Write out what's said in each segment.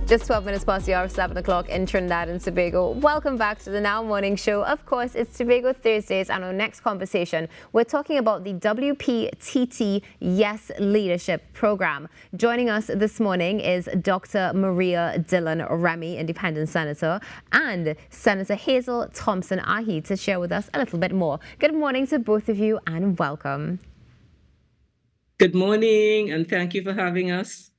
Just 12 minutes past the hour of 7 o'clock in Trinidad and Tobago. Welcome back to the Now Morning Show. Of course, it's Tobago Thursdays, and our next conversation, we're talking about the WPTT Yes Leadership Program. Joining us this morning is Dr. Maria Dillon Remy, Independent Senator, and Senator Hazel Thompson Ahi to share with us a little bit more. Good morning to both of you and welcome. Good morning, and thank you for having us.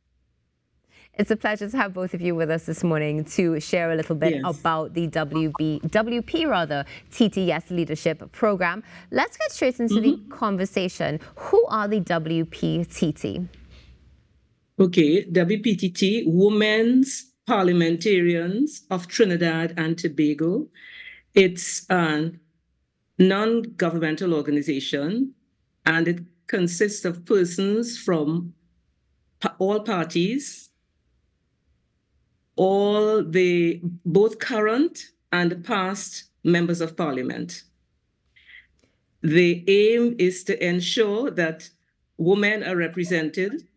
It's a pleasure to have both of you with us this morning to share a little bit about the TTS Leadership Program. Let's get straight into the conversation. Who are the WPTT? Okay, WPTT, Women's Parliamentarians of Trinidad and Tobago. It's a non-governmental organization, and it consists of persons from all parties, both current and past members of parliament. The aim is to ensure that women are represented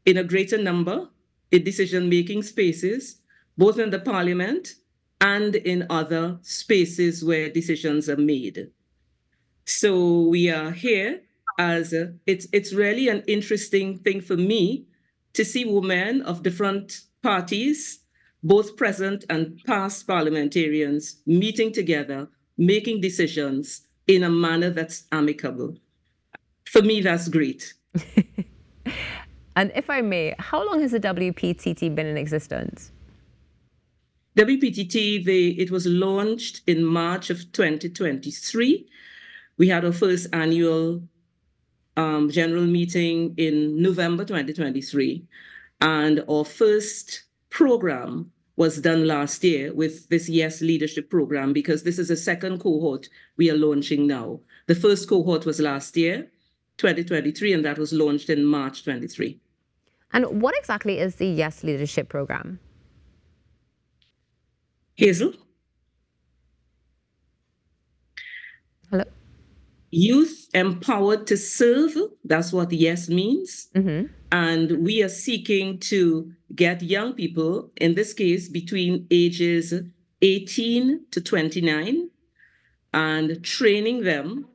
in a greater number in decision-making spaces, both in the parliament and in other spaces where decisions are made. So we are here as it's really an interesting thing for me to see women of different parties, both present and past parliamentarians, meeting together, making decisions in a manner that's amicable. For me, that's great. And if I may, how long has the WPTT been in existence? WPTT, it was launched in March of 2023. We had our first annual general meeting in November 2023. And our first program was done last year with this Yes Leadership Program, because this is a second cohort we are launching now. The first cohort was last year, 2023, and that was launched in March 23. And what exactly is the Yes Leadership Program? Hazel? Hello? Youth empowered to serve, that's what Yes means. And we are seeking to get young people, in this case, between ages 18 to 29, and training them,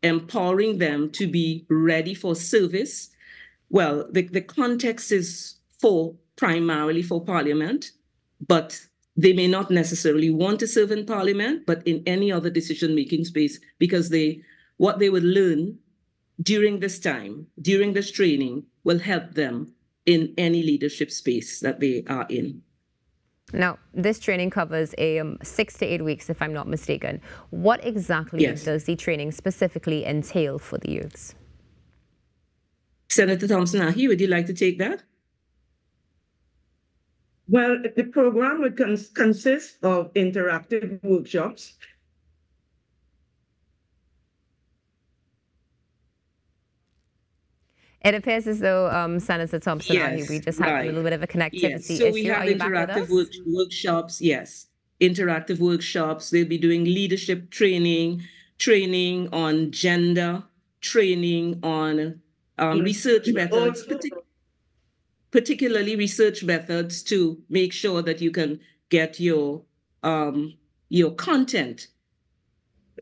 empowering them to be ready for service. Well, the context is primarily for Parliament, but they may not necessarily want to serve in Parliament, but in any other decision-making space, because what they would learn during this time, during this training, will help them in any leadership space that they are in. Now, this training covers 6 to 8 weeks, if I'm not mistaken. What exactly does the training specifically entail for the youths? Senator Thompson Ahi, would you like to take that? Well, the program would consist of interactive workshops. It appears as though Senator Thompson, we just have a little bit of a connectivity issue. So we have interactive workshops, interactive workshops. They'll be doing leadership training on gender, training on research methods, particularly research methods to make sure that you can get your content,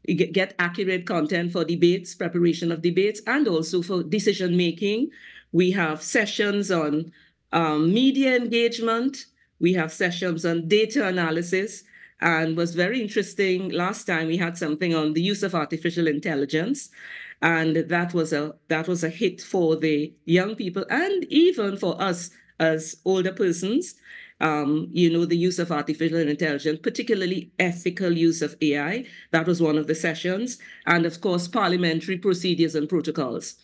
get accurate content for debates, preparation of debates, and also for decision making. We have sessions on media engagement. We have sessions on data analysis, and was very interesting. Last time we had something on the use of artificial intelligence, and that was a hit for the young people and even for us as older persons. The use of artificial intelligence, particularly ethical use of AI. That was one of the sessions. And of course, parliamentary procedures and protocols.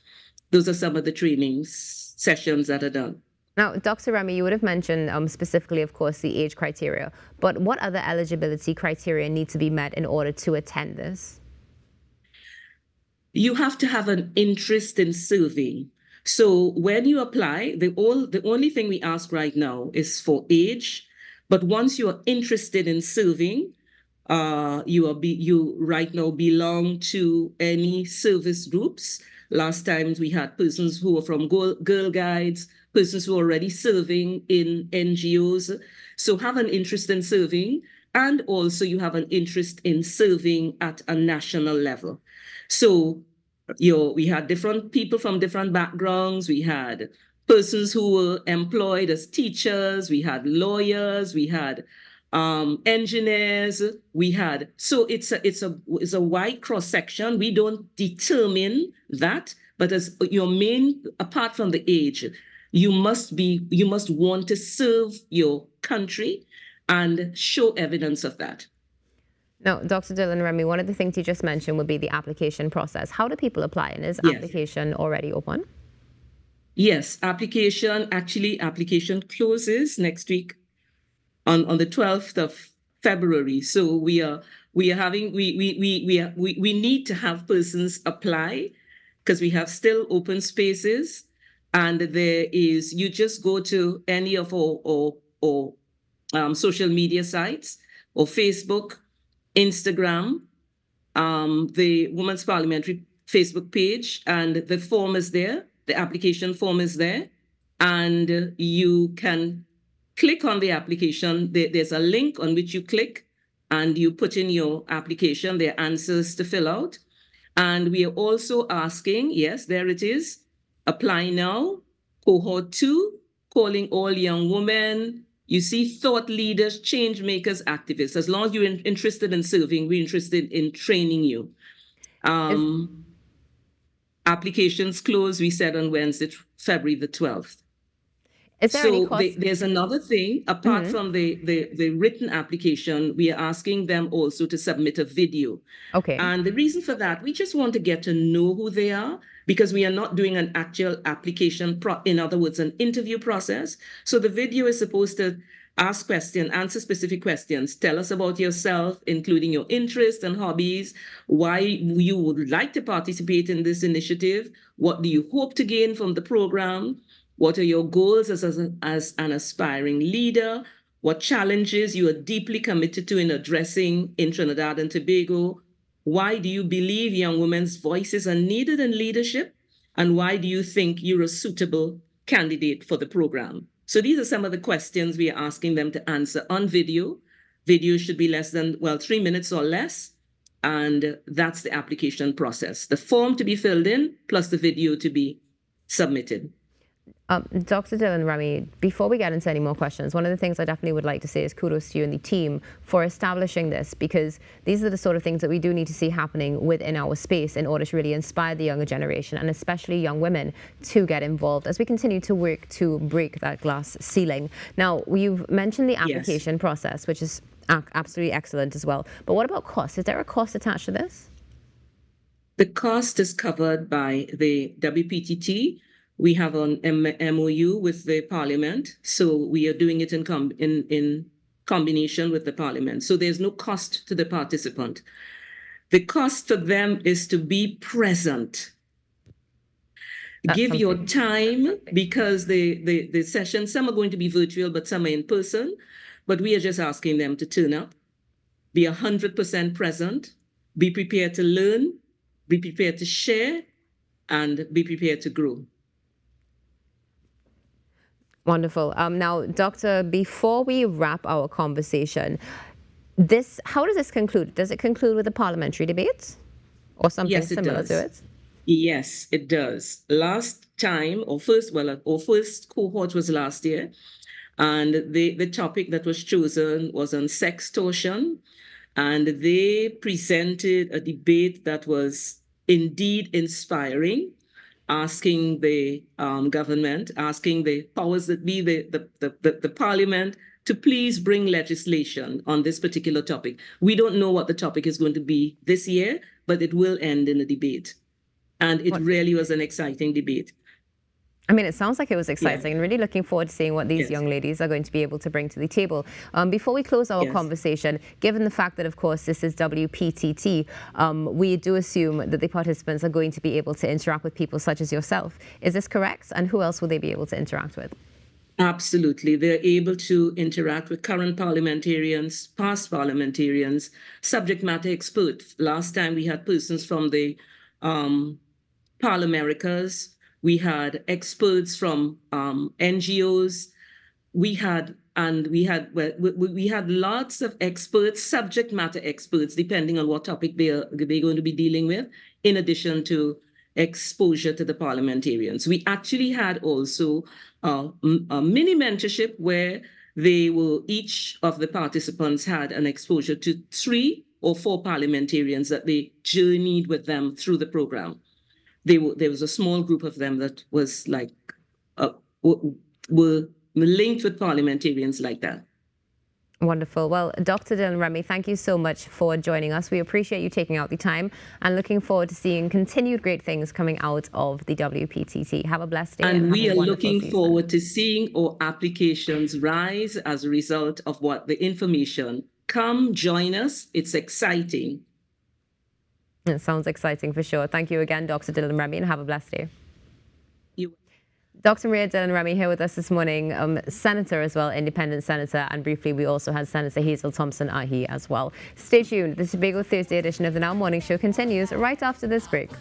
Those are some of the trainings sessions that are done. Now, Dr. Remy, you would have mentioned specifically, of course, the age criteria. But what other eligibility criteria need to be met in order to attend this? You have to have an interest in serving. So when you apply, the only thing we ask right now is for age. But once you are interested in serving, you right now belong to any service groups. Last time we had persons who were from Girl Guides, persons who are already serving in NGOs. So have an interest in serving, and also you have an interest in serving at a national level. So we had different people from different backgrounds. We had persons who were employed as teachers. We had lawyers. We had engineers. We had, so it's a wide cross section. We don't determine that, but as your main, apart from the age, you must want to serve your country and show evidence of that. Now, Dr. Dylan Remy, one of the things you just mentioned would be the application process. How do people apply? And is application already open? Yes, application closes next week on the 12th of February. So we need to have persons apply because we have still open spaces, and you just go to any of our social media sites or Facebook, Instagram, the Women's Parliamentary Facebook page, and the form is there. The application form is there, and you can click on the application. There's a link on which you click, and you put in your application. There are answers to fill out. And we are also asking, yes, there it is, apply now, cohort 2, calling all young women. You see, thought leaders, change makers, activists. As long as you're interested in serving, we're interested in training you. Applications close, we said, on Wednesday, February the 12th. Is there any cost? There's another thing, apart from the written application, we are asking them also to submit a video. Okay. And the reason for that, we just want to get to know who they are, because we are not doing an actual application, in other words, an interview process. So the video is supposed to ask questions, answer specific questions, tell us about yourself, including your interests and hobbies, why you would like to participate in this initiative, what do you hope to gain from the program, what are your goals as an aspiring leader, what challenges you are deeply committed to in addressing in Trinidad and Tobago, why do you believe young women's voices are needed in leadership, and why do you think you're a suitable candidate for the program? So these are some of the questions we are asking them to answer on video. Video should be less than, 3 minutes or less. And that's the application process. The form to be filled in, plus the video to be submitted. Dr. Dylan Remy, before we get into any more questions, one of the things I definitely would like to say is kudos to you and the team for establishing this, because these are the sort of things that we do need to see happening within our space in order to really inspire the younger generation, and especially young women, to get involved as we continue to work to break that glass ceiling. Now, you've mentioned the application process, which is absolutely excellent as well. But what about cost? Is there a cost attached to this? The cost is covered by the WPTT. We have an MOU with the Parliament, so we are doing it in combination with the Parliament. So there's no cost to the participant. The cost for them is to be present. Give your time, because the sessions, some are going to be virtual, but some are in person. But we are just asking them to turn up, be 100% present, be prepared to learn, be prepared to share, and be prepared to grow. Wonderful. Now, Doctor, before we wrap our conversation, how does this conclude? Does it conclude with a parliamentary debate or something similar to it? Yes, it does. Last time, our first cohort was last year, and the topic that was chosen was on sextortion, and they presented a debate that was indeed inspiring, asking the government, asking the powers that be, the Parliament, to please bring legislation on this particular topic. We don't know what the topic is going to be this year, but it will end in a debate. And it really was an exciting debate. I mean, it sounds like it was exciting, and really looking forward to seeing what these young ladies are going to be able to bring to the table. Before we close our conversation, given the fact that, of course, this is WPTT, we do assume that the participants are going to be able to interact with people such as yourself. Is this correct? And who else will they be able to interact with? Absolutely. They're able to interact with current parliamentarians, past parliamentarians, subject matter experts. Last time we had persons from the Parliamentarians, We had experts from NGOs. We had lots of experts, subject matter experts, depending on what topic they're going to be dealing with, in addition to exposure to the parliamentarians. We actually had also a mini mentorship where each of the participants had an exposure to 3 or 4 parliamentarians that they journeyed with them through the program. There was a small group of them that was like were linked with parliamentarians like that. Wonderful. Well, Dr. Dylan Remy, thank you so much for joining us. We appreciate you taking out the time and looking forward to seeing continued great things coming out of the WPTT. Have a blessed day. And we are looking forward to seeing our applications rise as a result of what the information. Come join us. It's exciting. It sounds exciting for sure. Thank you again, Dr. Dylan Remy, and have a blessed day. Dr. Maria Dylan Remy here with us this morning, Senator as well, Independent Senator, and briefly we also had Senator Hazel Thompson-Ahi as well. Stay tuned. The Tobago Thursday edition of the Now Morning Show continues right after this break.